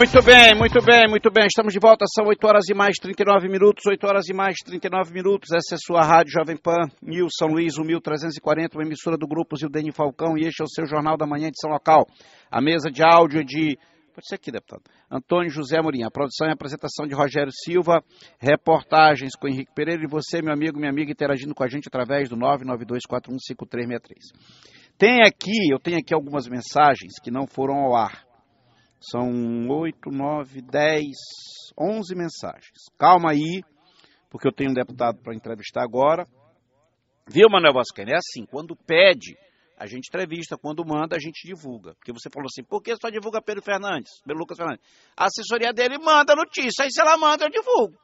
Muito bem, muito bem. Estamos de volta, são 8 horas e mais 39 minutos, 8 horas e mais 39 minutos. Essa é a sua Rádio Jovem Pan, News São Luís, 1340, uma emissora do Grupo Zildene Falcão, e este é o seu Jornal da Manhã, edição local. A mesa de áudio de... Pode ser aqui, deputado. Antônio José Amorim. A produção e apresentação de Rogério Silva, reportagens com Henrique Pereira e você, meu amigo, minha amiga, interagindo com a gente através do 992415363. Eu tenho aqui algumas mensagens que não foram ao ar. São 8, 9, 10, 11 mensagens. Calma aí, porque eu tenho um deputado para entrevistar agora. Viu, Manuel Bosqueni? É assim, quando pede, a gente entrevista, quando manda, a gente divulga. Porque você falou assim, por que só divulga Pedro Lucas Fernandes? A assessoria dele manda notícia, aí se ela manda, eu divulgo.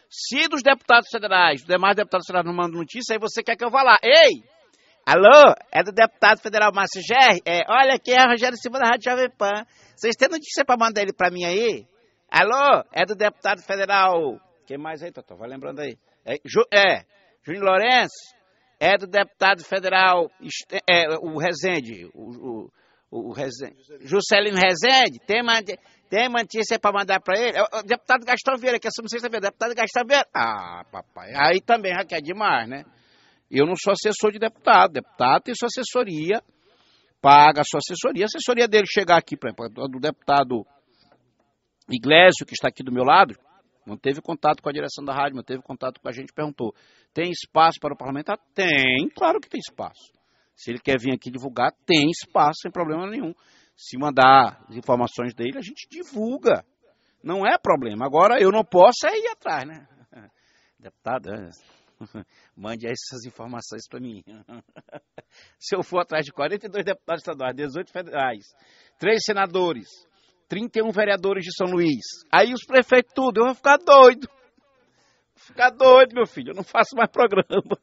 Se dos deputados federais, dos demais deputados federais não mandam notícia, aí você quer que eu vá lá. Ei! Alô? É do deputado federal Márcio Gerri? Olha aqui, é Rogério Silva da Rádio Jovem Pan. Vocês têm notícia para mandar ele para mim aí? Alô? É do deputado federal... Quem mais aí, Totó? Vai lembrando aí. Júnior Lourenço. É do deputado federal... o Rezende. O Rezende. Juscelino Rezende. Tem notícia para mandar para ele? O deputado Gastão Vieira, que essa não sei se é deputado Gastão Vieira. Ah, papai. Aí também já quer demais, né? Eu não sou assessor de deputado. Deputado tem sua assessoria, paga a sua assessoria. A assessoria dele chegar aqui, por exemplo, do deputado Iglesias, que está aqui do meu lado, não teve contato com a direção da rádio, não teve contato com a gente, perguntou, tem espaço para o parlamentar? Tem, claro que tem espaço. Se ele quer vir aqui divulgar, tem espaço, sem problema nenhum. Se mandar as informações dele, a gente divulga. Não é problema. Agora, eu não posso ir atrás, né? Deputado, mande essas informações para mim. Se eu for atrás de 42 deputados estaduais, 18 federais, 3 senadores, 31 vereadores de São Luís, aí os prefeitos tudo, eu vou ficar doido. Meu filho, eu não faço mais programa.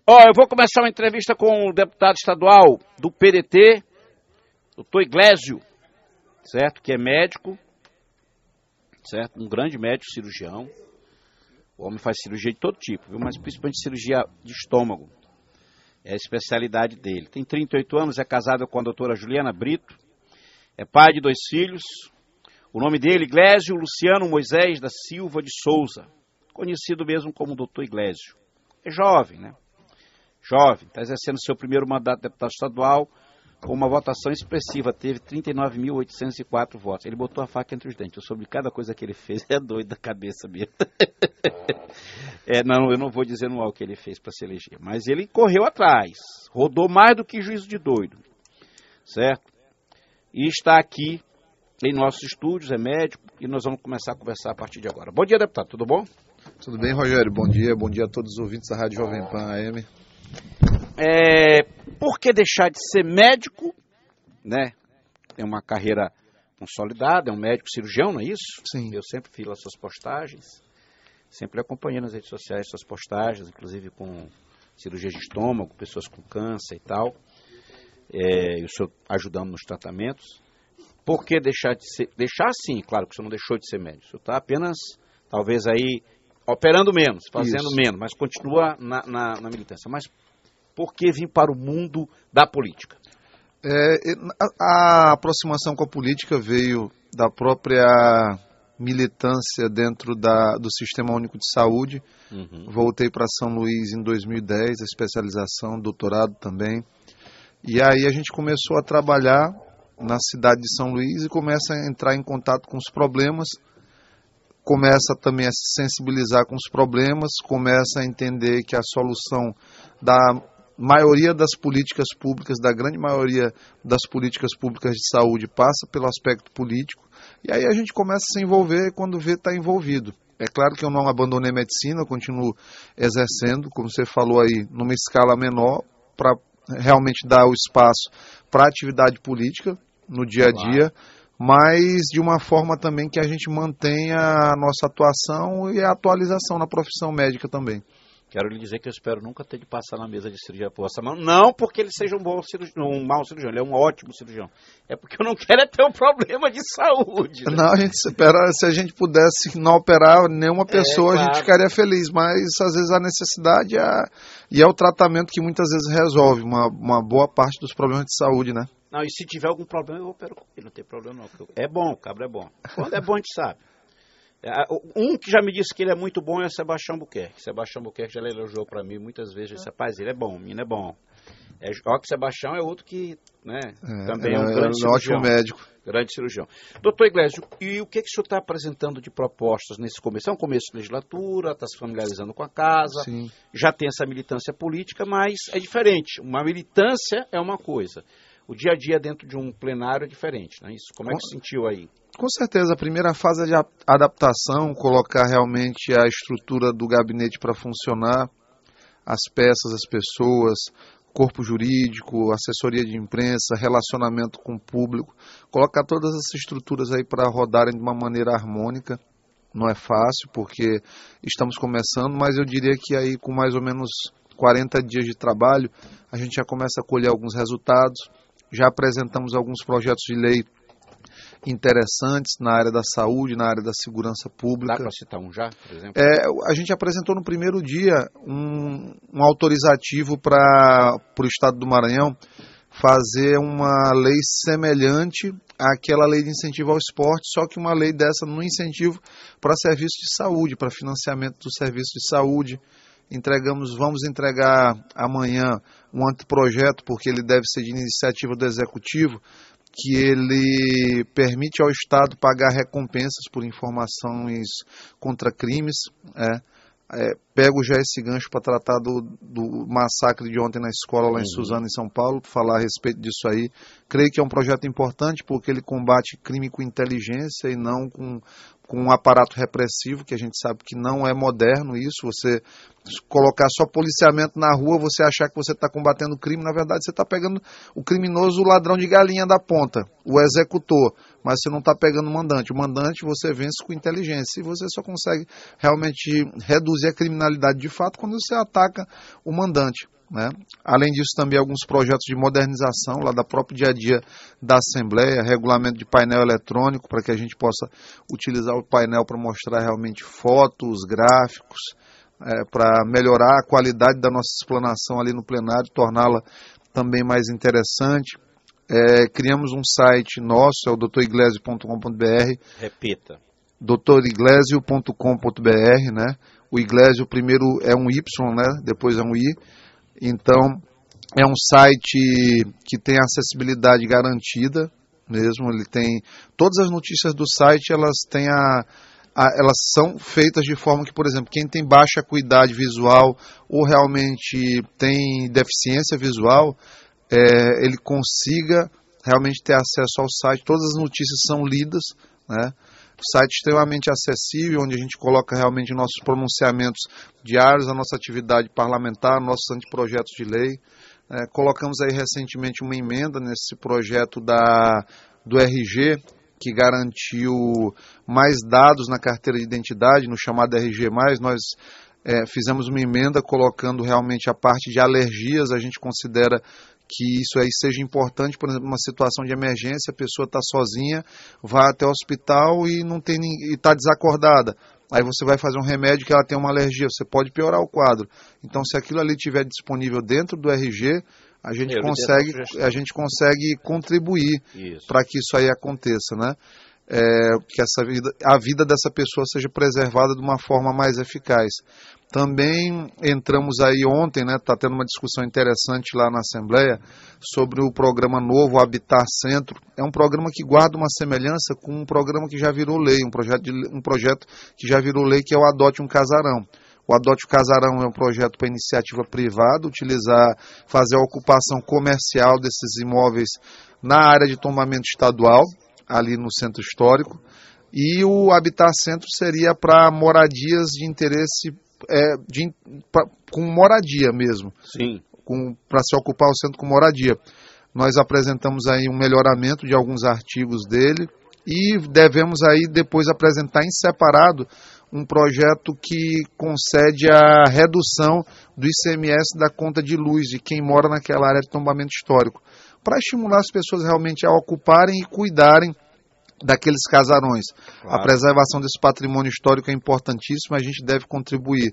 Eu vou começar uma entrevista com o deputado estadual do PDT, doutor Iglesias, certo? Que é médico, certo? Um grande médico, cirurgião. O homem faz cirurgia de todo tipo, viu? Mas principalmente cirurgia de estômago. É a especialidade dele. Tem 38 anos, é casado com a doutora Juliana Brito. É pai de 2 filhos. O nome dele, Iglesias Luciano Moisés da Silva de Souza. Conhecido mesmo como doutor Iglesias. É jovem, né? Jovem. Está exercendo seu primeiro mandato de deputado estadual com uma votação expressiva. Teve 39.804 votos. Ele botou a faca entre os dentes. Eu soube cada coisa que ele fez. É doido da cabeça mesmo. Não, eu não vou dizer no o que ele fez para se eleger. Mas ele correu atrás. Rodou mais do que juízo de doido. Certo? E está aqui em nossos estúdios, é médico, e nós vamos começar a conversar a partir de agora. Bom dia, deputado. Tudo bom? Tudo bem, Rogério. Bom dia a todos os ouvintes da Rádio Jovem Pan AM. Por que deixar de ser médico, né? Tem uma carreira consolidada, é um médico cirurgião, não é isso? Sim. Eu sempre fiz as suas postagens, sempre acompanhei nas redes sociais suas postagens, inclusive com cirurgia de estômago, pessoas com câncer e tal. E o senhor ajudando nos tratamentos. Por que deixar de ser... Deixar sim, claro que o senhor não deixou de ser médico. O senhor está apenas, talvez aí, operando menos, fazendo menos, mas continua na militância. Mas por que vir para o mundo da política? A aproximação com a política veio da própria militância dentro do Sistema Único de Saúde. Uhum. Voltei para São Luís em 2010, a especialização, doutorado também. E aí a gente começou a trabalhar na cidade de São Luís e começa a entrar em contato com os problemas, começa também a se sensibilizar com os problemas, começa a entender que a solução da maioria das políticas públicas, da grande maioria das políticas públicas de saúde passa pelo aspecto político, e aí a gente começa a se envolver quando vê está envolvido. É claro que eu não abandonei a medicina, eu continuo exercendo, como você falou aí, numa escala menor, para realmente dar o espaço para a atividade política no dia a dia, mas de uma forma também que a gente mantenha a nossa atuação e a atualização na profissão médica também. Quero lhe dizer que eu espero nunca ter de passar na mesa de cirurgia por essa mão. Não porque ele seja um bom cirurgião, um mau cirurgião, ele é um ótimo cirurgião. É porque eu não quero ter um problema de saúde. Né? Não, a gente espera, se a gente pudesse não operar nenhuma pessoa, claro, a gente ficaria feliz. Mas às vezes a necessidade é o tratamento que muitas vezes resolve uma boa parte dos problemas de saúde, né? Não, e se tiver algum problema, eu opero com ele, não tem problema não. É bom, o cabra é bom. Quando é bom, a gente sabe. Um que já me disse que ele é muito bom é o Sebastião Buquerque. Sebastião Buquerque já elogiou para mim muitas vezes. Disse, rapaz, ele é bom, o menino é bom. Ó, que Sebastião é outro que, né, também é um grande cirurgião. Ótimo médico. Grande cirurgião. Doutor Iglesias, e o que o senhor está apresentando de propostas nesse começo? É um começo de legislatura, está se familiarizando com a casa, Sim. Já tem essa militância política, mas é diferente. Uma militância é uma coisa. O dia a dia dentro de um plenário é diferente, não é isso? Como é que se sentiu aí? Com certeza, a primeira fase é de adaptação, colocar realmente a estrutura do gabinete para funcionar, as peças, as pessoas, corpo jurídico, assessoria de imprensa, relacionamento com o público, colocar todas essas estruturas aí para rodarem de uma maneira harmônica. Não é fácil, porque estamos começando, mas eu diria que aí com mais ou menos 40 dias de trabalho, a gente já começa a colher alguns resultados, já apresentamos alguns projetos de lei interessantes na área da saúde, na área da segurança pública. Dá para citar um já, por exemplo? A gente apresentou no primeiro dia um autorizativo para o Estado do Maranhão fazer uma lei semelhante àquela lei de incentivo ao esporte, só que uma lei dessa no incentivo para serviços de saúde, para financiamento do serviço de saúde. Vamos entregar amanhã um anteprojeto, porque ele deve ser de iniciativa do Executivo, que ele permite ao Estado pagar recompensas por informações contra crimes. Pego já esse gancho para tratar do massacre de ontem na escola lá em Suzano, em São Paulo, para falar a respeito disso aí. Creio que é um projeto importante porque ele combate crime com inteligência e não com um aparato repressivo, que a gente sabe que não é moderno isso. Você colocar só policiamento na rua, você achar que você está combatendo o crime, na verdade você está pegando o criminoso, o ladrão de galinha da ponta, o executor, mas você não está pegando o mandante. O mandante você vence com inteligência e você só consegue realmente reduzir a criminalidade de fato quando você ataca o mandante, né? Além disso, também alguns projetos de modernização lá da própria dia a dia da Assembleia, regulamento de painel eletrônico, para que a gente possa utilizar o painel para mostrar realmente fotos, gráficos, para melhorar a qualidade da nossa explanação ali no plenário, torná-la também mais interessante. Criamos um site nosso, é o doutoriglesio.com.br. Repita. doutoriglesio.com.br, né? O Iglesio primeiro é um Y, né? Depois é um I. Então, é um site que tem acessibilidade garantida mesmo. Ele tem todas as notícias do site, elas têm elas são feitas de forma que, por exemplo, quem tem baixa acuidade visual ou realmente tem deficiência visual, ele consiga realmente ter acesso ao site. Todas as notícias são lidas, né? Site extremamente acessível, onde a gente coloca realmente nossos pronunciamentos diários, a nossa atividade parlamentar, nossos anteprojetos de lei. Colocamos aí recentemente uma emenda nesse projeto do RG, que garantiu mais dados na carteira de identidade, no chamado RG+. Nós fizemos uma emenda colocando realmente a parte de alergias. A gente considera que isso aí seja importante, por exemplo, numa situação de emergência, a pessoa está sozinha, vai até o hospital e está desacordada. Aí você vai fazer um remédio que ela tem uma alergia, você pode piorar o quadro. Então, se aquilo ali estiver disponível dentro do RG, a gente consegue contribuir para que isso aí aconteça, né? Que a vida dessa pessoa seja preservada de uma forma mais eficaz. Também entramos aí ontem, né? Está tendo uma discussão interessante lá na Assembleia sobre o programa novo, o Habitar Centro. É um programa que guarda uma semelhança com um programa que já virou lei, um projeto que já virou lei, que é o Adote um Casarão. O Adote um Casarão é um projeto para iniciativa privada, fazer a ocupação comercial desses imóveis na área de tombamento estadual, ali no centro histórico, e o Habitar Centro seria para moradias de interesse, com moradia mesmo. Sim. Para se ocupar o centro com moradia. Nós apresentamos aí um melhoramento de alguns artigos dele e devemos aí depois apresentar em separado um projeto que concede a redução do ICMS da conta de luz de quem mora naquela área de tombamento histórico, para estimular as pessoas realmente a ocuparem e cuidarem daqueles casarões. Claro. A preservação desse patrimônio histórico é importantíssima, a gente deve contribuir.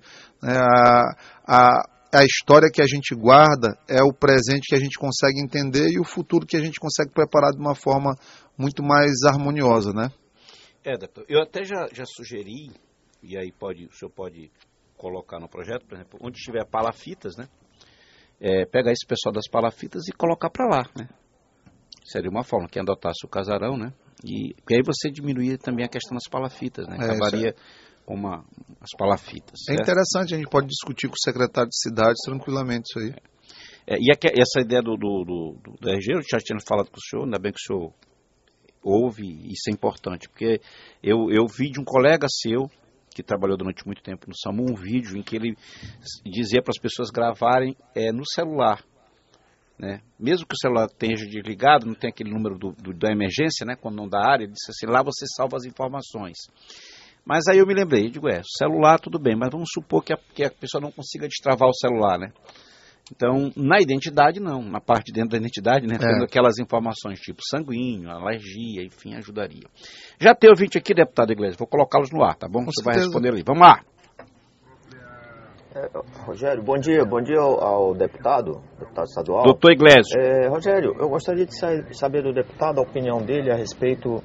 a história que a gente guarda é o presente que a gente consegue entender e o futuro que a gente consegue preparar de uma forma muito mais harmoniosa, né? Deputado, eu até já sugeri, e aí o senhor pode colocar no projeto, por exemplo, onde tiver palafitas, né? Pegar esse pessoal das palafitas e colocar para lá, né? Seria uma forma que adotasse o casarão, né? E aí você diminuía também a questão das palafitas, né? Acabaria com as palafitas. É interessante, a gente pode discutir com o secretário de cidades tranquilamente isso aí. E essa ideia do RG, eu já tinha falado com o senhor, ainda bem que o senhor ouve, isso é importante, porque eu vi de um colega seu, que trabalhou durante muito tempo no SAMU, um vídeo em que ele dizia para as pessoas gravarem no celular, né? Mesmo que o celular esteja desligado, não tem aquele número da emergência, né? Quando não dá área, ele disse assim, lá você salva as informações. Mas aí eu me lembrei, celular tudo bem, mas vamos supor que a pessoa não consiga destravar o celular, né? Então, na identidade não, na parte de dentro da identidade, né? Tendo aquelas informações tipo sanguíneo, alergia, enfim, ajudaria. Já tem ouvinte aqui, deputado Iglesias, vou colocá-los no ar, tá bom? Você vai responder ali. Vamos lá. Rogério, bom dia ao deputado estadual. Doutor Iglesias. Rogério, eu gostaria de saber do deputado a opinião dele a respeito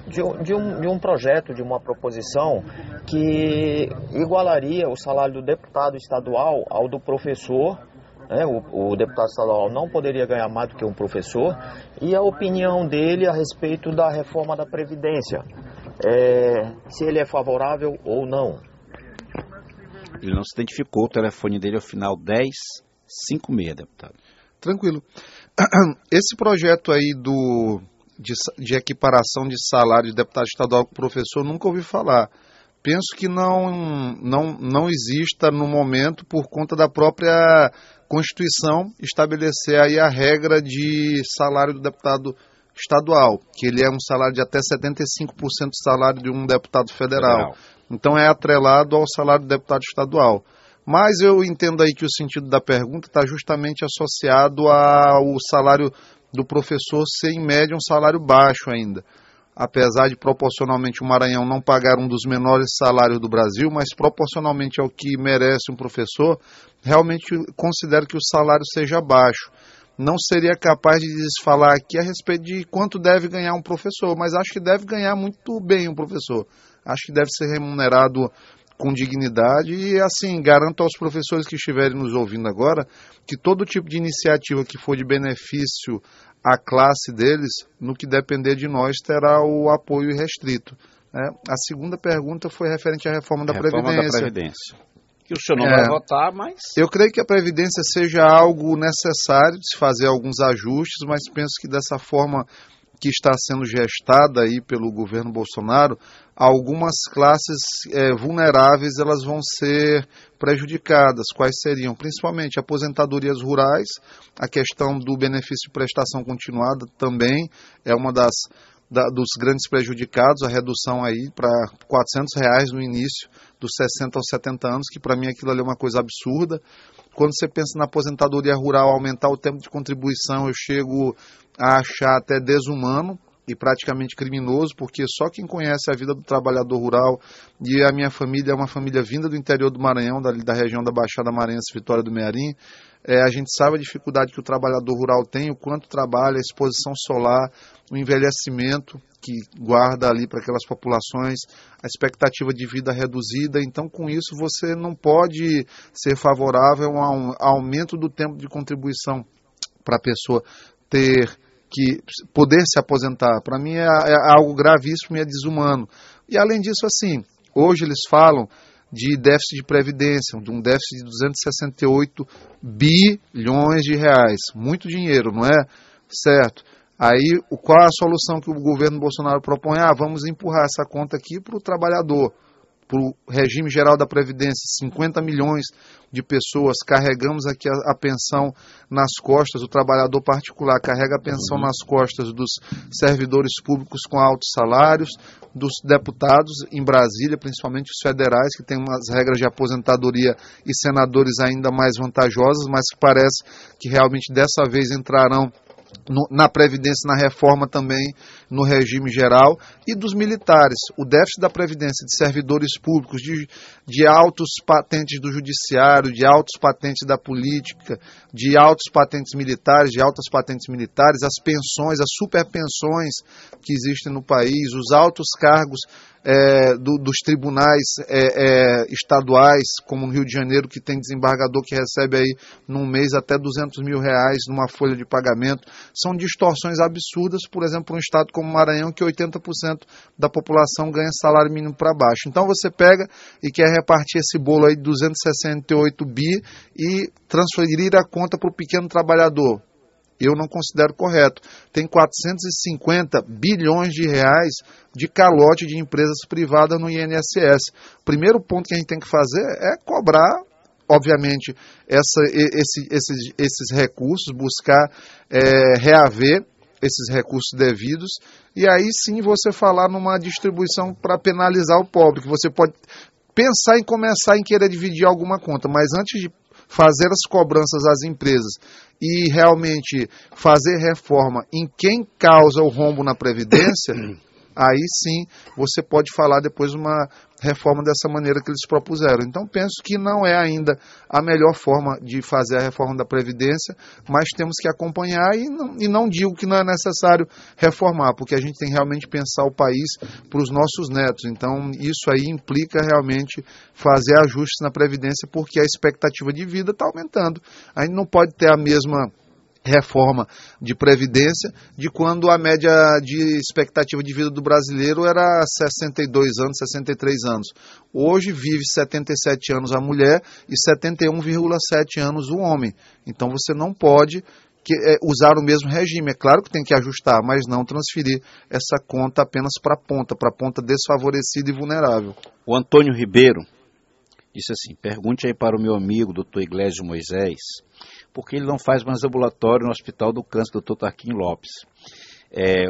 de um projeto, de uma proposição que igualaria o salário do deputado estadual ao do professor, né? O deputado estadual não poderia ganhar mais do que um professor, e a opinião dele a respeito da reforma da Previdência, se ele é favorável ou não. Ele não se identificou, o telefone dele é o final 1056, deputado. Tranquilo. Esse projeto aí de equiparação de salário de deputado estadual com professor, nunca ouvi falar. Penso que não exista no momento, por conta da própria Constituição, estabelecer aí a regra de salário do deputado estadual, que ele é um salário de até 75% do salário de um deputado federal. Então é atrelado ao salário do deputado estadual. Mas eu entendo aí que o sentido da pergunta está justamente associado ao salário do professor ser, em média, um salário baixo ainda. Apesar de, proporcionalmente, o Maranhão não pagar um dos menores salários do Brasil, mas proporcionalmente ao que merece um professor, realmente considero que o salário seja baixo. Não seria capaz de falar aqui a respeito de quanto deve ganhar um professor, mas acho que deve ganhar muito bem um professor. Acho que deve ser remunerado com dignidade e, assim, garanto aos professores que estiverem nos ouvindo agora que todo tipo de iniciativa que for de benefício à classe deles, no que depender de nós, terá o apoio irrestrito. A segunda pergunta foi referente à reforma da Previdência. Que o senhor não vai votar, mas... Eu creio que a Previdência seja algo necessário de se fazer alguns ajustes, mas penso que dessa forma que está sendo gestada aí pelo governo Bolsonaro, algumas classes vulneráveis elas vão ser prejudicadas. Quais seriam? Principalmente aposentadorias rurais, a questão do benefício de prestação continuada também é uma dos grandes prejudicados, a redução aí para R$400 no início dos 60 aos 70 anos, que para mim aquilo ali é uma coisa absurda. Quando você pensa na aposentadoria rural, aumentar o tempo de contribuição, eu chego a achar até desumano e praticamente criminoso, porque só quem conhece a vida do trabalhador rural, e a minha família é uma família vinda do interior do Maranhão, da região da Baixada Maranhense, Vitória do Mearim, a gente sabe a dificuldade que o trabalhador rural tem, o quanto trabalha, a exposição solar, o envelhecimento que guarda ali para aquelas populações, a expectativa de vida reduzida. Então, com isso, você não pode ser favorável a um aumento do tempo de contribuição para a pessoa poder se aposentar. Para mim é algo gravíssimo e é desumano. E, além disso, assim, hoje eles falam de déficit de previdência, de um déficit de 268 bilhões de reais. Muito dinheiro, não é? Certo. Aí, qual é a solução que o governo Bolsonaro propõe? Vamos empurrar essa conta aqui para o trabalhador, para o regime geral da Previdência. 50 milhões de pessoas, carregamos aqui a pensão nas costas, o trabalhador particular carrega a pensão nas costas dos servidores públicos com altos salários, dos deputados em Brasília, principalmente os federais, que têm umas regras de aposentadoria, e senadores ainda mais vantajosas, mas que parece que realmente dessa vez entrarão na Previdência, na reforma também, no regime geral, e dos militares. O déficit da Previdência de servidores públicos, de altos patentes do judiciário, de altos patentes da política, de altos patentes militares, de altas patentes militares, as pensões, as superpensões que existem no país, os altos cargos dos tribunais estaduais, como no Rio de Janeiro, que tem desembargador que recebe aí num mês até R$200 mil numa folha de pagamento. São distorções absurdas, por exemplo, um estado como o Maranhão, que 80% da população ganha salário mínimo para baixo. Então você pega e quer repartir esse bolo aí de 268 bi e transferir a conta para o pequeno trabalhador. Eu não considero correto. Tem 450 bilhões de reais de calote de empresas privadas no INSS. O primeiro ponto que a gente tem que fazer é cobrar, obviamente, esses recursos, buscar reaver esses recursos devidos, e aí sim você falar numa distribuição para penalizar o pobre, que você pode pensar em começar em querer dividir alguma conta, mas antes de fazer as cobranças às empresas e realmente fazer reforma em quem causa o rombo na Previdência, aí sim você pode falar depois uma reforma dessa maneira que eles propuseram. Então penso que não é ainda a melhor forma de fazer a reforma da Previdência, mas temos que acompanhar e não digo que não é necessário reformar, porque a gente tem realmente pensar o país para os nossos netos. Então isso aí implica realmente fazer ajustes na Previdência, porque a expectativa de vida está aumentando. A gente não pode ter a mesma reforma de Previdência de quando a média de expectativa de vida do brasileiro era 62 anos, 63 anos. Hoje vive 77 anos a mulher e 71,7 anos o homem. Então você não pode usar o mesmo regime. É claro que tem que ajustar, mas não transferir essa conta apenas para a ponta desfavorecida e vulnerável. O Antônio Ribeiro disse assim: pergunte aí para o meu amigo, doutor Iglesias Moisés, por que ele não faz mais ambulatório no Hospital do Câncer, doutor Tarquinho Lopes,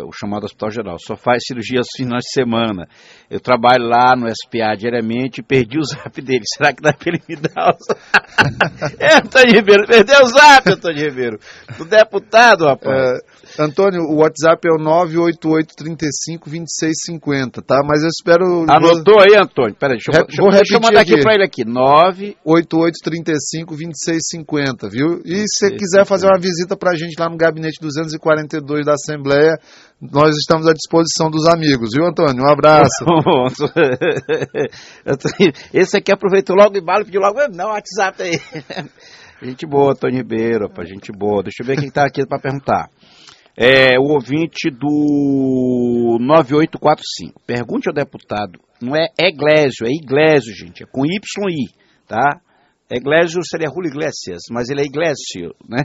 o chamado Hospital Geral. Só faz cirurgia aos finais de semana. Eu trabalho lá no SPA diariamente e perdi o zap dele. Será que dá para ele me dar o zap? Antônio Ribeiro, perdeu o zap, Antônio Ribeiro. Do deputado, rapaz. Antônio, o WhatsApp é o 988352650, tá? Mas eu espero... Anotou aí, Antônio? Peraí, deixa eu mandar aqui para ele aqui. 988352650, viu? E se você quiser fazer uma visita pra gente lá no gabinete 242 da Assembleia, nós estamos à disposição dos amigos, viu, Antônio? Um abraço. Esse aqui aproveitou logo o embalo e pediu logo, não, WhatsApp aí. Gente boa, Antônio Ribeiro, rapaz, gente boa. Deixa eu ver quem está aqui para perguntar. O ouvinte do 9845. Pergunte ao deputado, não é Eglésio, é Iglesio, gente, é com YI, tá? Eglésio seria Julio Iglesias, mas ele é Iglesio, né?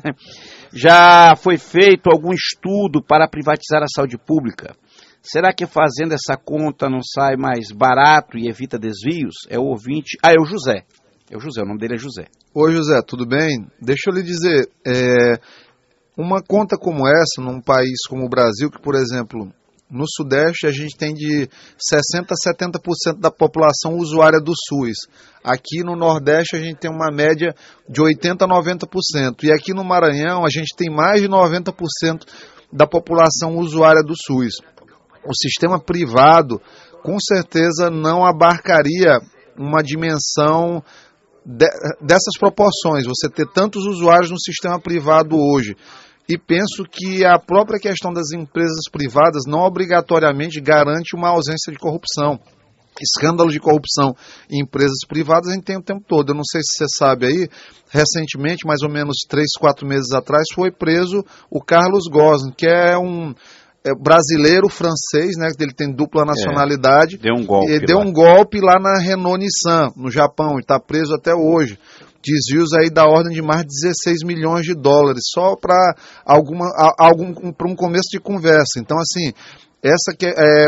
Já foi feito algum estudo para privatizar a saúde pública? Será que fazendo essa conta não sai mais barato e evita desvios? É o ouvinte... é o José. O nome dele é José. Oi, José, tudo bem? Deixa eu lhe dizer, uma conta como essa, num país como o Brasil, que, por exemplo, no Sudeste a gente tem de 60% a 70% da população usuária do SUS. Aqui no Nordeste a gente tem uma média de 80% a 90%. E aqui no Maranhão a gente tem mais de 90% da população usuária do SUS. O sistema privado, com certeza, não abarcaria uma dimensão dessas proporções, você ter tantos usuários no sistema privado hoje. E penso que a própria questão das empresas privadas não obrigatoriamente garante uma ausência de corrupção. Escândalo de corrupção em empresas privadas a gente tem o tempo todo. Eu não sei se você sabe aí, recentemente, mais ou menos 3, 4 meses atrás, foi preso o Carlos Ghosn, que é um brasileiro francês, né? Ele tem dupla nacionalidade. Deu um golpe. Deu um golpe lá na Renault Nissan, no Japão, e está preso até hoje. Desvios aí da ordem de mais de 16 milhões de dólares, só para um começo de conversa. Então, assim, essa que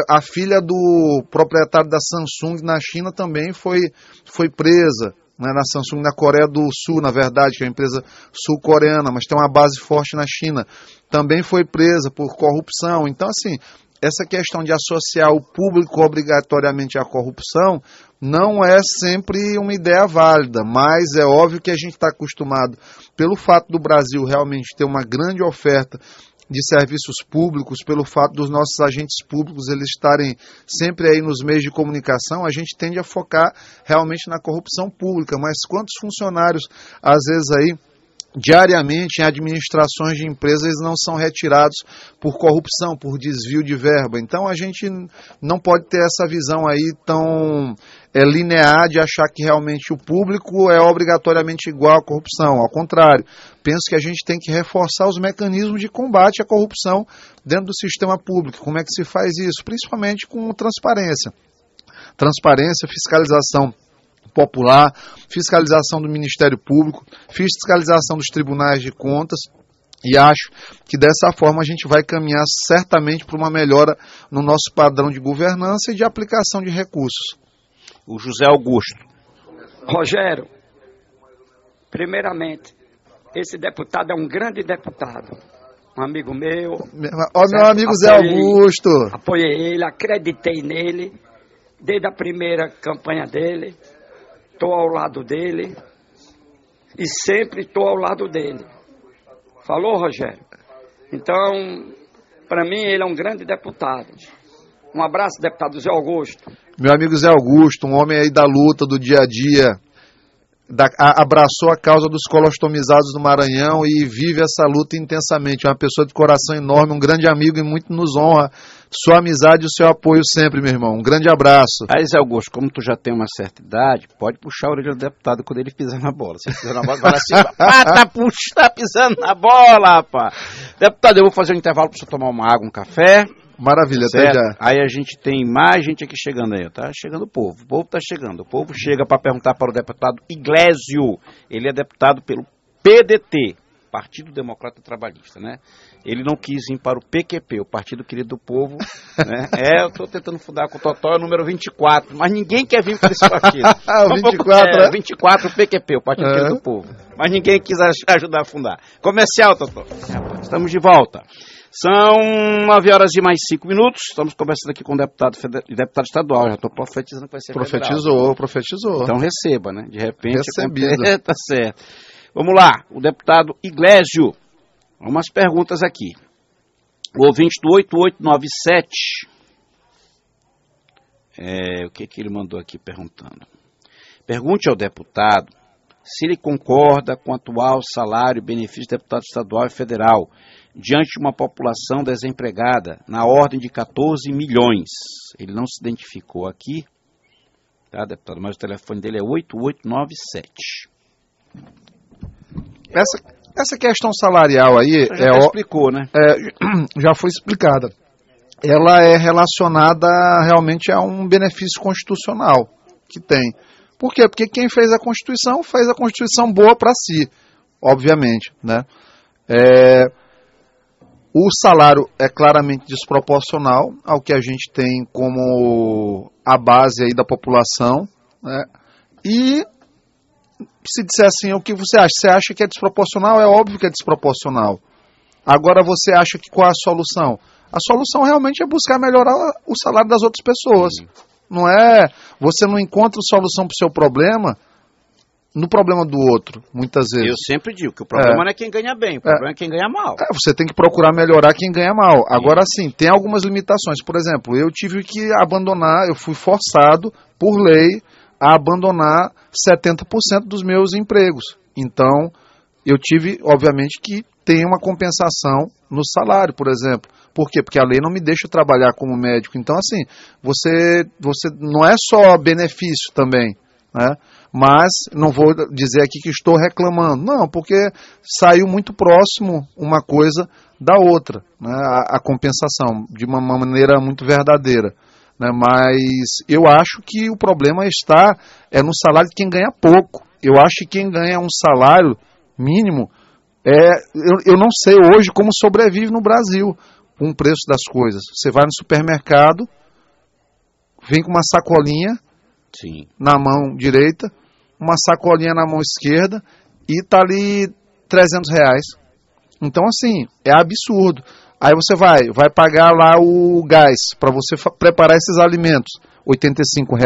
a filha do proprietário da Samsung na China também foi presa, né, na Samsung na Coreia do Sul, na verdade, que é uma empresa sul-coreana, mas tem uma base forte na China, também foi presa por corrupção. Então, assim, essa questão de associar o público obrigatoriamente à corrupção não é sempre uma ideia válida, mas é óbvio que a gente está acostumado, pelo fato do Brasil realmente ter uma grande oferta de serviços públicos, pelo fato dos nossos agentes públicos eles estarem sempre aí nos meios de comunicação, a gente tende a focar realmente na corrupção pública, mas quantos funcionários, às vezes aí, diariamente em administrações de empresas eles não são retirados por corrupção, por desvio de verba. Então a gente não pode ter essa visão aí tão linear de achar que realmente o público é obrigatoriamente igual à corrupção. Ao contrário, penso que a gente tem que reforçar os mecanismos de combate à corrupção dentro do sistema público. Como é que se faz isso? Principalmente com transparência. Transparência, fiscalização popular, fiscalização do Ministério Público, fiscalização dos tribunais de contas, e acho que dessa forma a gente vai caminhar certamente para uma melhora no nosso padrão de governança e de aplicação de recursos. O José Augusto. Rogério, primeiramente, esse deputado é um grande deputado, um amigo meu. Ó, meu amigo Zé Augusto. Apoiei ele, acreditei nele, desde a primeira campanha dele. Estou ao lado dele e sempre estou ao lado dele. Falou, Rogério? Então, para mim, ele é um grande deputado. Um abraço, deputado Zé Augusto. Meu amigo Zé Augusto, um homem aí da luta, do dia a dia, abraçou a causa dos colostomizados do Maranhão e vive essa luta intensamente. É uma pessoa de coração enorme, um grande amigo e muito nos honra sua amizade e o seu apoio sempre, meu irmão. Um grande abraço. Aí, Zé Augusto, como tu já tem uma certa idade, pode puxar a orelha do deputado quando ele pisar na bola. Se ele pisar na bola, agora assim, tá pisando na bola, rapaz. Deputado, eu vou fazer um intervalo para você tomar uma água, um café. Maravilha, certo? Até já. Aí a gente tem mais gente aqui chegando aí, tá chegando o povo tá chegando, o povo chega para perguntar para o deputado Iglesio, ele é deputado pelo PDT, Partido Democrata Trabalhista, né? Ele não quis ir para o PQP, o Partido Querido do Povo, né? Eu estou tentando fundar com o Totó, é o número 24, mas ninguém quer vir para esse partido. 24, né? 24, o PQP, o Partido Querido do Povo, mas ninguém quis ajudar a fundar. Comercial, Totó. Estamos de volta. São 9h mais 5. Estamos conversando aqui com o deputado estadual. Já estou profetizando que vai ser federal. Profetizou. Então receba, né? De repente... Recebido. Tá certo. Vamos lá, o deputado Iglesio. Umas perguntas aqui. O ouvinte do 8897. O que ele mandou aqui perguntando? Pergunte ao deputado se ele concorda com o atual salário e benefício de deputado estadual e federal diante de uma população desempregada na ordem de 14 milhões. Ele não se identificou aqui, tá, deputado? Mas o telefone dele é 8897. Essa questão salarial aí... Você já explicou, né? Já foi explicada. Ela é relacionada realmente a um benefício constitucional que tem. Por quê? Porque quem fez a Constituição boa para si, obviamente, né? O salário é claramente desproporcional ao que a gente tem como a base aí da população, né? E se disser assim, o que você acha? Você acha que é desproporcional? É óbvio que é desproporcional. Agora você acha que qual é a solução? A solução realmente é buscar melhorar o salário das outras pessoas. Não é, você não encontra solução para o seu problema no problema do outro, muitas vezes. Eu sempre digo que o problema não é quem ganha bem, o problema é quem ganha mal. Você tem que procurar melhorar quem ganha mal. Agora sim, tem algumas limitações. Por exemplo, eu tive que abandonar, eu fui forçado, por lei, a abandonar 70% dos meus empregos. Então, eu tive, obviamente, que ter uma compensação no salário, por exemplo. Por quê? Porque a lei não me deixa trabalhar como médico. Então, assim, você não é só benefício também, né? Mas não vou dizer aqui que estou reclamando. Não, porque saiu muito próximo uma coisa da outra, né? A compensação, de uma maneira muito verdadeira. Né? Mas eu acho que o problema está no salário de quem ganha pouco. Eu acho que quem ganha um salário mínimo, eu não sei hoje como sobrevive no Brasil com o preço das coisas. Você vai no supermercado, vem com uma sacolinha na mão direita, uma sacolinha na mão esquerda e tá ali R$300. Então, assim, é absurdo. Aí você vai pagar lá o gás para você preparar esses alimentos, R$85,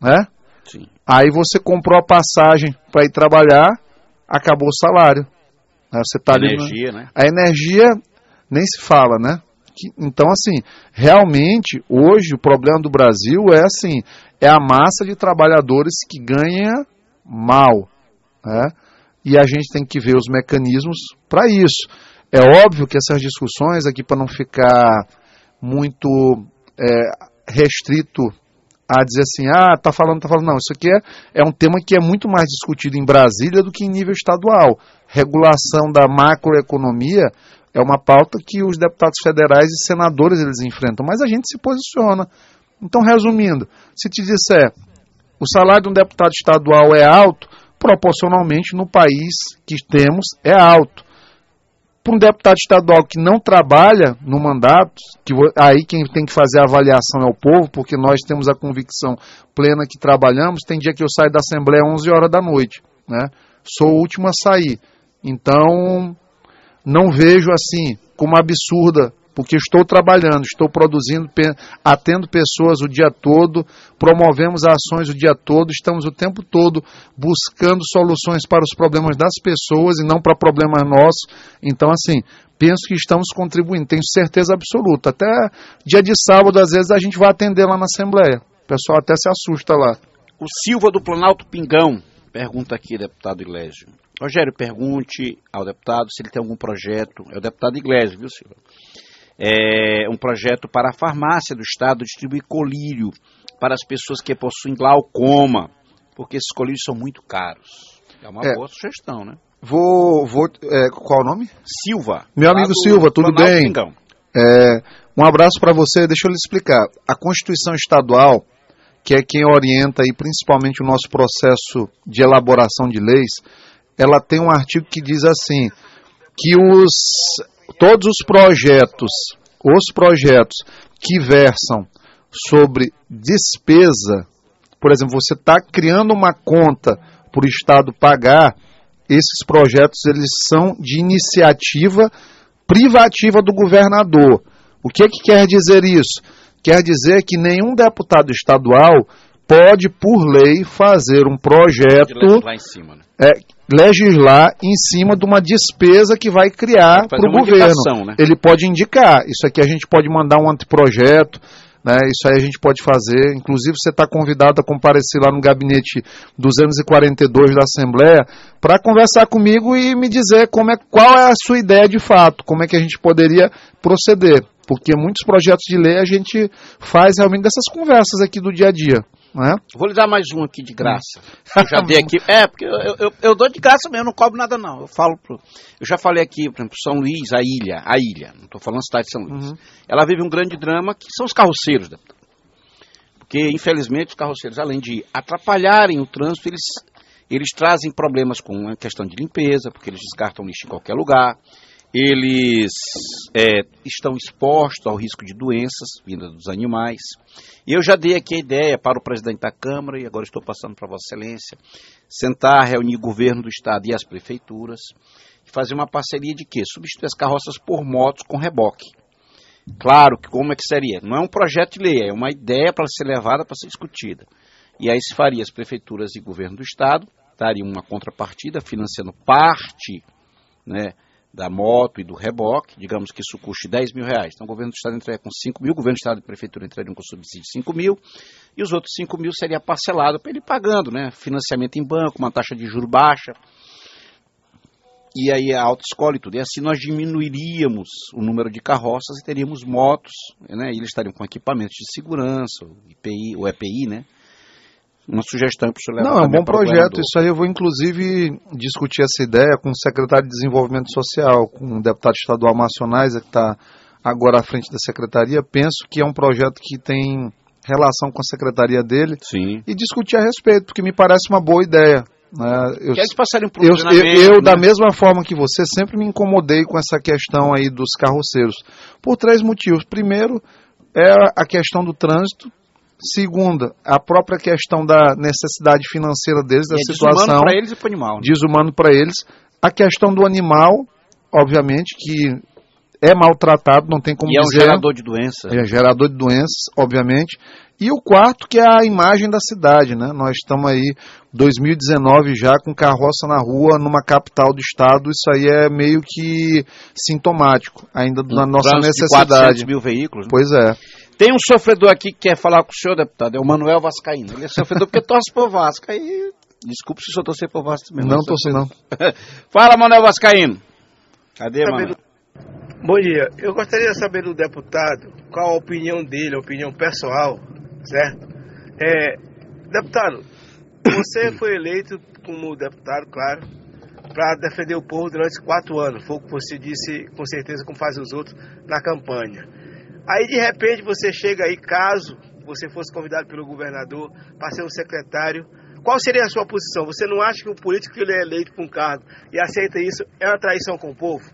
né? Sim. Aí você comprou a passagem para ir trabalhar, acabou o salário. Aí você tá energia, ali, né? A energia nem se fala, né? Então, assim, realmente, hoje o problema do Brasil é assim, é a massa de trabalhadores que ganha mal, né? E a gente tem que ver os mecanismos para isso. É óbvio que essas discussões aqui, para não ficar muito restrito a dizer assim, tá falando, não, isso aqui é um tema que é muito mais discutido em Brasília do que em nível estadual. Regulação da macroeconomia é uma pauta que os deputados federais e senadores eles enfrentam, mas a gente se posiciona. Então, resumindo, se te disser, o salário de um deputado estadual é alto, proporcionalmente no país que temos é alto. Para um deputado estadual que não trabalha no mandato, aí quem tem que fazer a avaliação é o povo, porque nós temos a convicção plena que trabalhamos. Tem dia que eu saio da Assembleia às 11 horas da noite, né? Sou o último a sair. Então, não vejo assim como absurda, porque estou trabalhando, estou produzindo, atendo pessoas o dia todo, promovemos ações o dia todo, estamos o tempo todo buscando soluções para os problemas das pessoas e não para problemas nossos. Então, assim, penso que estamos contribuindo, tenho certeza absoluta. Até dia de sábado, às vezes, a gente vai atender lá na Assembleia. O pessoal até se assusta lá. O Silva do Planalto Pingão pergunta aqui, deputado Iglesias. Rogério, pergunte ao deputado se ele tem algum projeto. É o deputado Iglesias, viu, Silva? É um projeto para a farmácia do estado distribuir colírio para as pessoas que possuem glaucoma, porque esses colírios são muito caros. É uma boa sugestão, né? Qual o nome? Silva. Meu amigo Silva, tudo bem? Um abraço para você. Deixa eu lhe explicar. A Constituição Estadual, que é quem orienta aí, principalmente o nosso processo de elaboração de leis, ela tem um artigo que diz assim, que todos os projetos que versam sobre despesa, por exemplo, você está criando uma conta para o Estado pagar, esses projetos eles são de iniciativa privativa do governador. O que quer dizer isso? Quer dizer que nenhum deputado estadual pode, por lei, fazer um projeto... Legislar em cima, né? Legislar em cima de uma despesa que vai criar para o governo. Né? Ele pode indicar. Isso aqui a gente pode mandar um anteprojeto, né? Isso aí a gente pode fazer. Inclusive, você está convidado a comparecer lá no gabinete 242 da Assembleia para conversar comigo e me dizer qual é a sua ideia de fato, como é que a gente poderia proceder. Porque muitos projetos de lei a gente faz realmente dessas conversas aqui do dia a dia. Né? Vou lhe dar mais um aqui de graça. Eu já dei aqui. Porque eu dou de graça mesmo, não cobro nada não. Eu já falei aqui, por exemplo, São Luís, a ilha. Não estou falando cidade de São Luís. Ela vive um grande drama que são os carroceiros. Porque, infelizmente, os carroceiros, além de atrapalharem o trânsito, eles trazem problemas com a questão de limpeza, porque eles descartam lixo em qualquer lugar. Eles estão expostos ao risco de doenças vindas dos animais. E eu já dei aqui a ideia para o presidente da Câmara, e agora estou passando para Vossa Excelência, sentar, reunir o governo do Estado e as prefeituras, e fazer uma parceria de quê? Substituir as carroças por motos com reboque. Claro que como é que seria? Não é um projeto de lei, é uma ideia para ser levada, para ser discutida. E aí se faria as prefeituras e governo do Estado, dariam uma contrapartida, financiando parte, né, da moto e do reboque, digamos que isso custe R$10 mil. Então o governo do Estado entraria com 5 mil, o governo do Estado e a prefeitura entrariam com subsídio de 5 mil, e os outros 5 mil seria parcelado para ele pagando, né? Financiamento em banco, uma taxa de juros baixa, e aí a autoescola e tudo. E assim nós diminuiríamos o número de carroças e teríamos motos, né? E eles estariam com equipamentos de segurança, o EPI, né? Uma sugestão para o senhor levar. Não, é um bom projeto. Isso aí eu vou, inclusive, discutir essa ideia com o secretário de Desenvolvimento Social, com o deputado estadual Marcionais, que está agora à frente da secretaria. Penso que é um projeto que tem relação com a secretaria dele. Sim. E discutir a respeito, porque me parece uma boa ideia. Eu, da mesma forma que você, sempre me incomodei com essa questão aí dos carroceiros. Por 3 motivos. Primeiro, é a questão do trânsito. Segunda, a própria questão da necessidade financeira deles, da situação. Desumano para eles e para o animal. Né? Desumano para eles. A questão do animal, obviamente, que é maltratado, não tem como dizer. E é um gerador de doenças. É gerador de doenças, obviamente. E o quarto, que é a imagem da cidade, né? Nós estamos aí, 2019 já, com carroça na rua, numa capital do estado, isso aí é meio que sintomático, ainda da nossa necessidade. 400 mil veículos. Né? Pois é. Tem um sofredor aqui que quer falar com o senhor, deputado, é o Manuel Vascaíno. Ele é sofredor porque torce por Vasco. Aí, desculpe se o senhor torcer por Vasco mesmo. Não torço não. Fala, Manuel Vascaíno. Cadê, Manuel? Bom dia. Eu gostaria de saber do deputado qual a opinião dele, a opinião pessoal, certo? Deputado, você foi eleito como deputado, claro, para defender o povo durante 4 anos. Foi o que você disse, com certeza, como fazem os outros na campanha. Aí, de repente, você chega aí, caso você fosse convidado pelo governador para ser um secretário, qual seria a sua posição? Você não acha que o político que ele é eleito para um cargo e aceita isso é uma traição com o povo?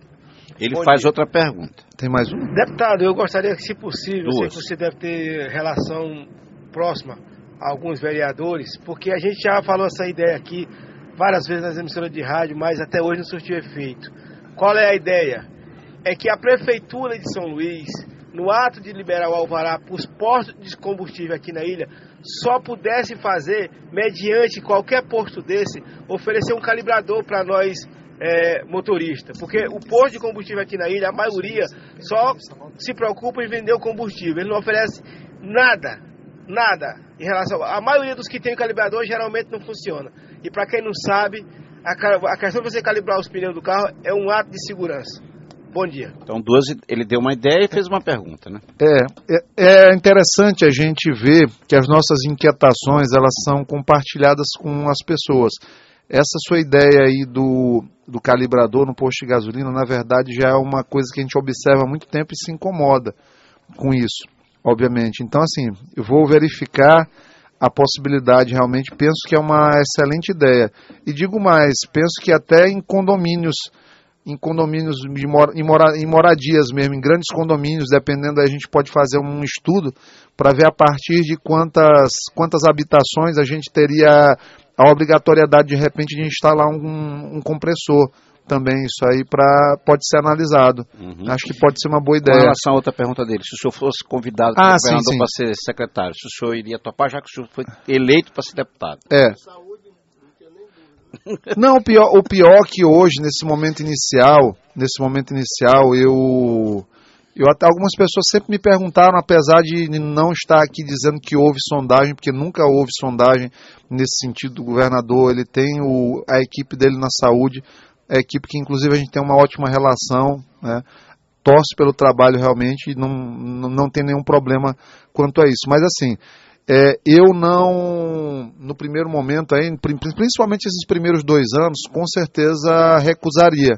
Ele faz outra pergunta. Tem mais um? Deputado, eu gostaria que, se possível, Duas. sei que você deve ter relação próxima a alguns vereadores, porque a gente já falou essa ideia aqui várias vezes nas emissoras de rádio, mas até hoje não surtiu efeito. Qual é a ideia? É que a Prefeitura de São Luís, no ato de liberar o alvará para os postos de combustível aqui na ilha, só pudesse fazer, mediante qualquer posto desse, oferecer um calibrador para nós motoristas. Porque o posto de combustível aqui na ilha, a maioria só se preocupa em vender o combustível. Ele não oferece nada em relação... A maioria dos que tem o calibrador geralmente não funciona. E para quem não sabe, a questão de você calibrar os pneus do carro é um ato de segurança. Bom dia. Então, ele deu uma ideia e fez uma pergunta, né? É interessante a gente ver que as nossas inquietações, elas são compartilhadas com as pessoas. Essa sua ideia aí do calibrador no posto de gasolina, na verdade, já é uma coisa que a gente observa há muito tempo e se incomoda com isso, obviamente. Então, assim, eu vou verificar a possibilidade, realmente, penso que é uma excelente ideia. E digo mais, penso que até em condomínios em moradias mesmo, em grandes condomínios, dependendo, a gente pode fazer um estudo para ver a partir de quantas habitações a gente teria a obrigatoriedade, de repente, de instalar um compressor também. Isso aí pode ser analisado. Acho que pode ser uma boa ideia. Com relação a outra pergunta dele, se o senhor fosse convidado pelo governador para ser secretário, se o senhor iria topar, já que o senhor foi eleito para ser deputado? Não, o pior que hoje, nesse momento inicial, eu até algumas pessoas sempre me perguntaram, apesar de não estar aqui dizendo que houve sondagem, porque nunca houve sondagem nesse sentido do governador. Ele tem a equipe dele na saúde, a equipe que inclusive a gente tem uma ótima relação, né? Torce pelo trabalho realmente e não tem nenhum problema quanto a isso. Mas assim, eu não, no primeiro momento, principalmente esses primeiros 2 anos, com certeza recusaria,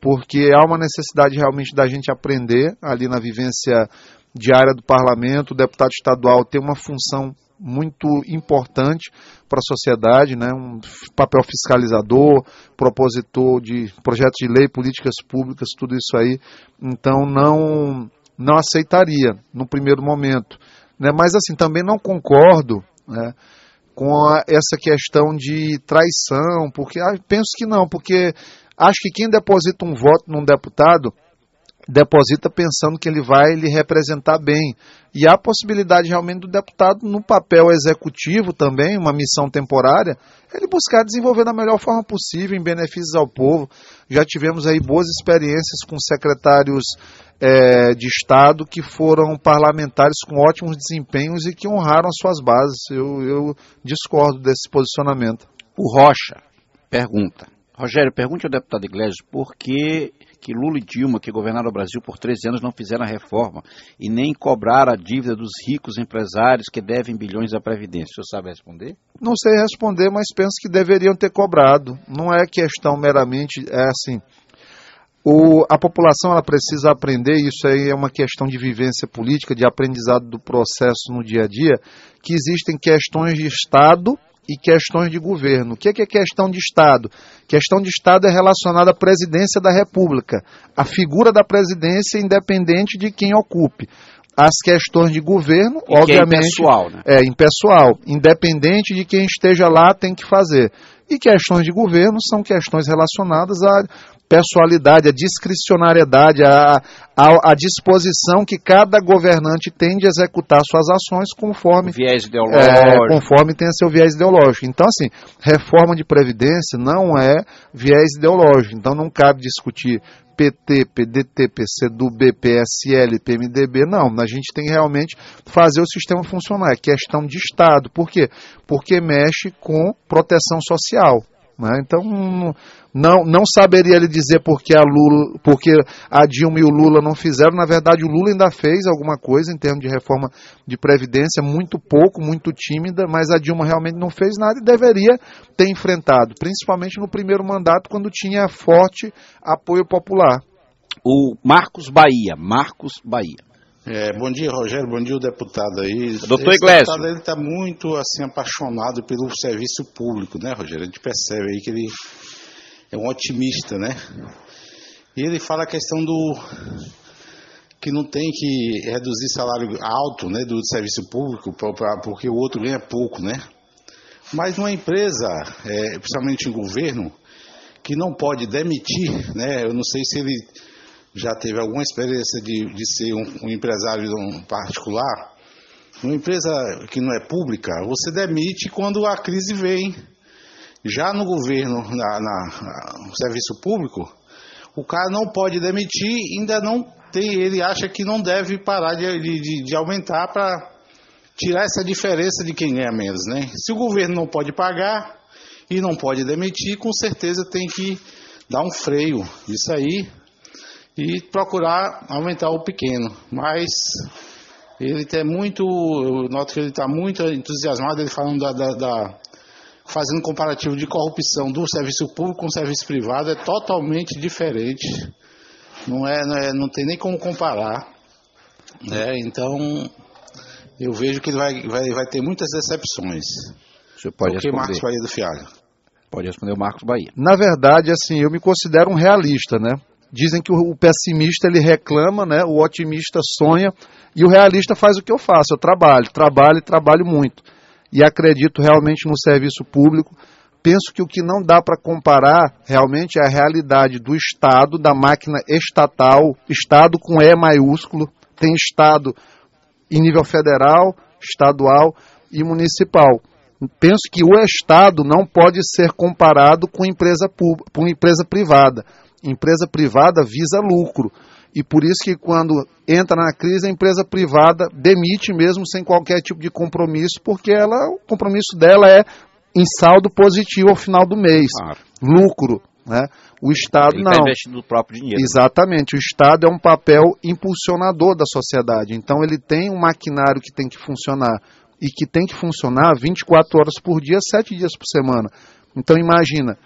porque há uma necessidade realmente da gente aprender ali na vivência diária do parlamento. O deputado estadual tem uma função muito importante para a sociedade, né? Um papel fiscalizador, propositor de projetos de lei, políticas públicas, tudo isso aí. Então não aceitaria no primeiro momento. Né? Mas assim, também não concordo, né, com essa questão de traição, porque penso que não, porque acho que quem deposita um voto num deputado, deposita pensando que ele vai lhe representar bem. E há a possibilidade realmente do deputado, no papel executivo também, uma missão temporária, ele buscar desenvolver da melhor forma possível, em benefícios ao povo. Já tivemos aí boas experiências com secretários de Estado que foram parlamentares com ótimos desempenhos e que honraram as suas bases. Eu discordo desse posicionamento. O Rocha pergunta. Rogério, pergunte ao deputado Iglesias por que Lula e Dilma, que governaram o Brasil por 13 anos, não fizeram a reforma e nem cobraram a dívida dos ricos empresários que devem bilhões à Previdência. O senhor sabe responder? Não sei responder, mas penso que deveriam ter cobrado. Não é questão meramente, assim, a população ela precisa aprender, isso aí é uma questão de vivência política, de aprendizado do processo no dia a dia, que existem questões de Estado e questões de governo. O que é questão de Estado? Questão de Estado é relacionada à presidência da República, a figura da presidência independente de quem ocupe. As questões de governo, e obviamente, é impessoal, né? Impessoal, independente de quem esteja lá, tem que fazer. E questões de governo são questões relacionadas pessoalidade, a discricionariedade, a disposição que cada governante tem de executar suas ações conforme, viés ideológico. Conforme tenha seu viés ideológico. Então, assim, reforma de Previdência não é viés ideológico. Então, não cabe discutir PT, PDT, PCdoB, PSL, PMDB, não. A gente tem que realmente fazer o sistema funcionar. É questão de Estado. Por quê? Porque mexe com proteção social. Né? Então, não saberia ele dizer porque a Dilma e o Lula não fizeram. Na verdade, o Lula ainda fez alguma coisa em termos de reforma de Previdência, muito pouco, muito tímida, mas a Dilma realmente não fez nada e deveria ter enfrentado, principalmente no primeiro mandato, quando tinha forte apoio popular. O Marcos Bahia. Bom dia, Rogério, bom dia o deputado aí. Doutor Iglesias. O deputado está muito assim, apaixonado pelo serviço público, né, Rogério? A gente percebe aí que ele é um otimista, né? E ele fala a questão que não tem que reduzir salário alto, né, do serviço público, porque o outro ganha pouco, né? Mas numa empresa, principalmente em governo, que não pode demitir, né? Eu não sei se ele já teve alguma experiência de ser um empresário particular. Numa empresa que não é pública, você demite quando a crise vem. Já no governo, no serviço público, o cara não pode demitir, ainda não tem, ele acha que não deve parar de aumentar para tirar essa diferença de quem ganha menos, né? Se o governo não pode pagar e não pode demitir, com certeza tem que dar um freio nisso aí e procurar aumentar o pequeno. Mas ele tem muito, eu noto que ele está muito entusiasmado, ele falando fazendo um comparativo de corrupção do serviço público com o serviço privado, é totalmente diferente. Não tem nem como comparar. Então, eu vejo que ele vai ter muitas decepções. O senhor pode responder. Marcos Bahia do Fialho. Pode responder o Marcos Bahia. Na verdade, assim, eu me considero um realista, né? Dizem que o pessimista ele reclama, né? O otimista sonha e o realista faz o que eu faço. Eu trabalho muito. E acredito realmente no serviço público. Penso que o que não dá para comparar realmente é a realidade do Estado, da máquina estatal, Estado com E maiúsculo, tem Estado em nível federal, estadual e municipal. Penso que o Estado não pode ser comparado com empresa privada. Empresa privada visa lucro. E por isso que quando entra na crise, a empresa privada demite mesmo sem qualquer tipo de compromisso, porque o compromisso dela é em saldo positivo ao final do mês. Claro. Lucro. Né? O Estado ele não. Está investindo no próprio dinheiro. Exatamente. O Estado é um papel impulsionador da sociedade. Então ele tem um maquinário que tem que funcionar. E que tem que funcionar 24 horas por dia, 7 dias por semana. Então imagina,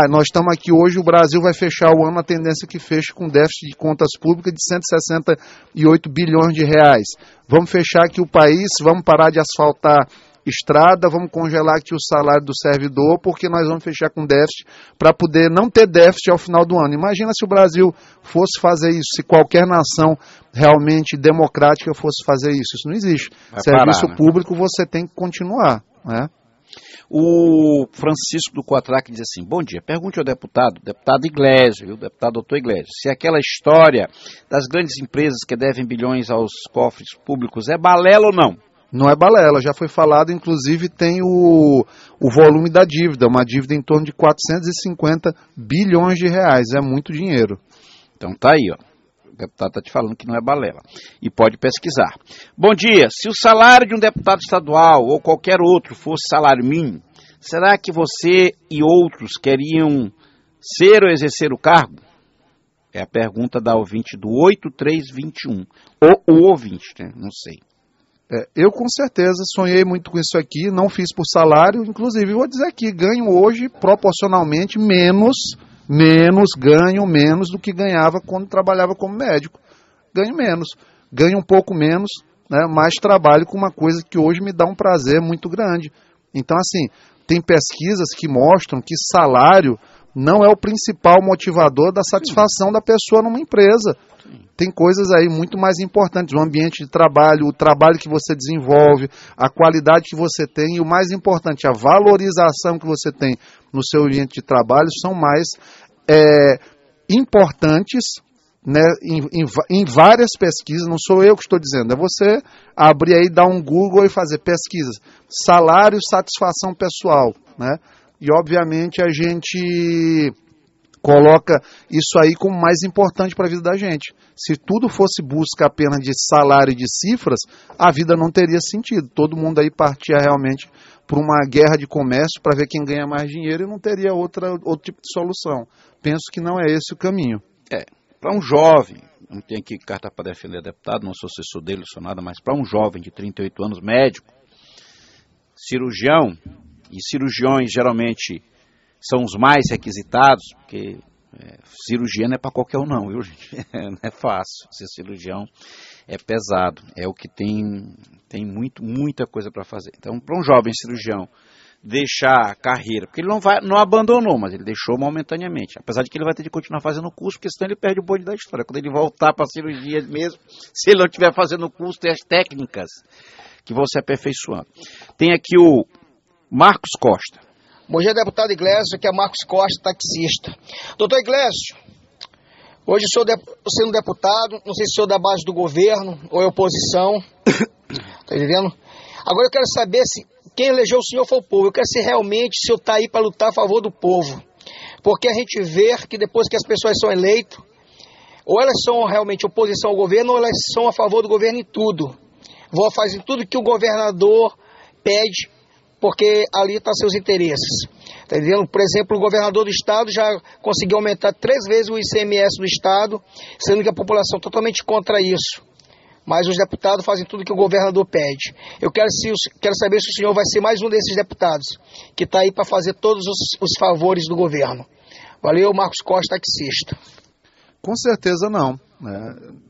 nós estamos aqui hoje, o Brasil vai fechar o ano, a tendência que feche com déficit de contas públicas de 168 bilhões de reais. Vamos fechar aqui o país, vamos parar de asfaltar estrada, vamos congelar aqui o salário do servidor, porque nós vamos fechar com déficit para poder não ter déficit ao final do ano. Imagina se o Brasil fosse fazer isso, se qualquer nação realmente democrática fosse fazer isso. Isso não existe. Serviço público você tem que continuar, né? O Francisco do Coatraque diz assim: bom dia, pergunte ao deputado Iglesias, viu, deputado doutor Iglesias, se aquela história das grandes empresas que devem bilhões aos cofres públicos é balela ou não? Não é balela, já foi falado, inclusive tem o volume da dívida, uma dívida em torno de 450 bilhões de reais, é muito dinheiro. Então tá aí, ó. O deputado está te falando que não é balela. E pode pesquisar. Bom dia. Se o salário de um deputado estadual ou qualquer outro fosse salário mínimo, será que você e outros queriam ser ou exercer o cargo? É a pergunta da ouvinte do 8321. Ou o ouvinte, né? Não sei. Eu com certeza sonhei muito com isso aqui, não fiz por salário, inclusive vou dizer aqui, ganho hoje proporcionalmente ganho menos do que ganhava quando trabalhava como médico. Ganho um pouco menos, né, mas trabalho com uma coisa que hoje me dá um prazer muito grande. Então, assim, tem pesquisas que mostram que salário não é o principal motivador da satisfação da pessoa numa empresa. Tem coisas aí muito mais importantes, o ambiente de trabalho, o trabalho que você desenvolve, a qualidade que você tem e o mais importante, a valorização que você tem no seu ambiente de trabalho são mais importantes, né, em várias pesquisas. Não sou eu que estou dizendo, é você abrir aí, dar um Google e fazer pesquisas. Salário, satisfação pessoal, né? E obviamente a gente coloca isso aí como mais importante para a vida da gente. Se tudo fosse busca apenas de salário e de cifras, a vida não teria sentido. Todo mundo aí partia realmente para uma guerra de comércio para ver quem ganha mais dinheiro e não teria outro tipo de solução. Penso que não é esse o caminho. Para um jovem, não tenho aqui carta para defender deputado, não sou assessor dele, não sou nada, mas para um jovem de 38 anos, médico, cirurgião, e cirurgiões geralmente são os mais requisitados, porque cirurgia não é para qualquer um não, viu, gente? Não é fácil, ser cirurgião é pesado, é o que tem muita coisa para fazer. Então, para um jovem cirurgião deixar a carreira, porque ele não abandonou, mas ele deixou momentaneamente, apesar de que ele vai ter de continuar fazendo o curso, porque senão ele perde o bonde da história. Quando ele voltar para a cirurgia mesmo, se ele não estiver fazendo o curso, tem as técnicas que vão se aperfeiçoando. Tem aqui o Marcos Costa. Bom dia, deputado Iglesias, aqui é Marcos Costa, taxista. Doutor Iglesias, hoje sou sendo deputado, não sei se sou da base do governo ou é oposição, tá entendendo? Agora eu quero saber se quem elegeu o senhor foi o povo. Eu quero saber realmente se o senhor está aí para lutar a favor do povo. Porque a gente vê que depois que as pessoas são eleitas, ou elas são realmente oposição ao governo, ou elas são a favor do governo em tudo. Vão fazer tudo que o governador pede, porque ali estão seus interesses. Tá entendendo? Por exemplo, o governador do estado já conseguiu aumentar 3 vezes o ICMS do estado, sendo que a população é totalmente contra isso. Mas os deputados fazem tudo que o governador pede. Eu quero saber se o senhor vai ser mais um desses deputados que está aí para fazer todos os favores do governo. Valeu, Marcos Costa, taxista. Com certeza não.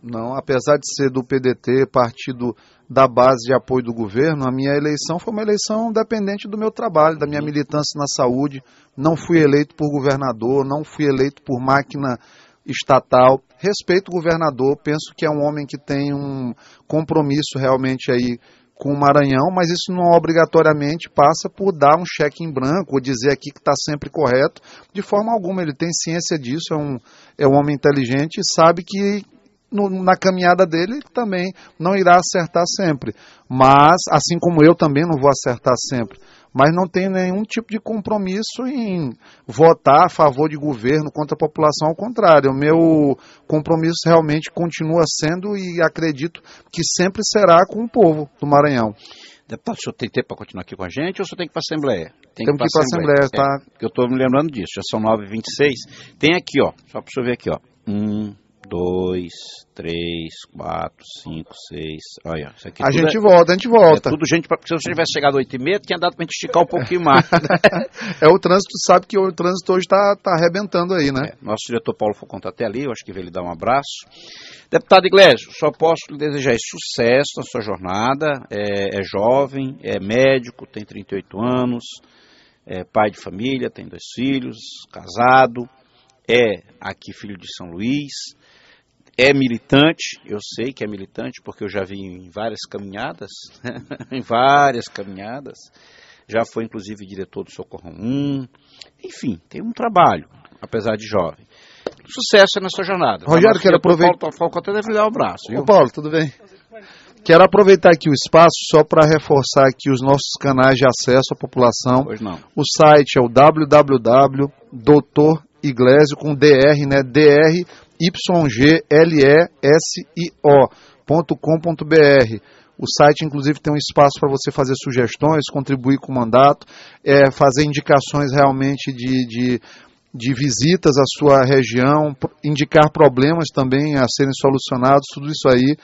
Não, apesar de ser do PDT, partido da base de apoio do governo, a minha eleição foi uma eleição dependente do meu trabalho, da minha militância na saúde. Não fui eleito por governador, não fui eleito por máquina estatal. Respeito o governador, penso que é um homem que tem um compromisso realmente aí com o Maranhão, mas isso não obrigatoriamente passa por dar um cheque em branco ou dizer aqui que está sempre correto. De forma alguma, ele tem ciência disso, é um homem inteligente e sabe que na caminhada dele também não irá acertar sempre. Mas, assim como eu também não vou acertar sempre, mas não tenho nenhum tipo de compromisso em votar a favor de governo contra a população, ao contrário. O meu compromisso realmente continua sendo e acredito que sempre será com o povo do Maranhão. Deputado, o senhor tem tempo para continuar aqui com a gente ou o senhor tem que ir para a Assembleia? Temos que ir para a Assembleia, tá? Eu estou me lembrando disso, já são 9h26. Tem aqui, ó, só para o senhor ver aqui, ó. 1, 2, 3, 4, 5, 6. Olha, isso aqui a gente volta. É tudo gente, porque se você tivesse chegado às 8h30, tinha dado para a gente esticar um pouquinho mais. O trânsito, sabe que o trânsito hoje está arrebentando aí, né? Nosso diretor Paulo Foucault está até ali, eu acho que veio lhe dar um abraço. Deputado Iglesias, só posso lhe desejar sucesso na sua jornada. É jovem, é médico, tem 38 anos, é pai de família, tem 2 filhos, casado, é aqui filho de São Luís. É militante, eu sei que é militante, porque eu já vi em várias caminhadas, em várias caminhadas, já foi inclusive diretor do Socorro 1, enfim, tem um trabalho, apesar de jovem. Sucesso na sua jornada. Rogério, quero aproveitar... Paulo até deve lhe dar um abraço. Viu? Ô Paulo, tudo bem? Quero aproveitar aqui o espaço só para reforçar aqui os nossos canais de acesso à população. Pois não. O site é o www.doutoriglesio, com DR, né? DRYGLESIO.com.br. O site, inclusive, tem um espaço para você fazer sugestões, contribuir com o mandato, fazer indicações realmente de visitas à sua região, indicar problemas também a serem solucionados, tudo isso aí.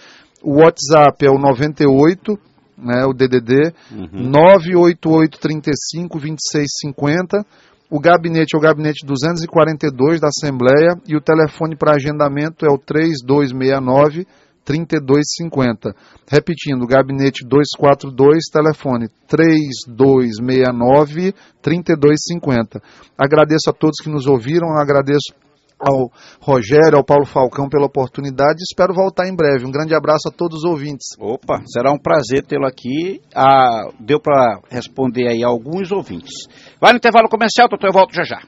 O WhatsApp é o 98, né, o DDD, 988352650. O gabinete é o gabinete 242 da Assembleia e o telefone para agendamento é o 3269-3250. Repetindo, gabinete 242, telefone 3269-3250. Agradeço a todos que nos ouviram, agradeço ao Rogério, ao Paulo Falcão pela oportunidade e espero voltar em breve. Um grande abraço a todos os ouvintes. Opa, será um prazer tê-lo aqui. Deu para responder aí a alguns ouvintes. Vai no intervalo comercial, doutor, eu volto já já.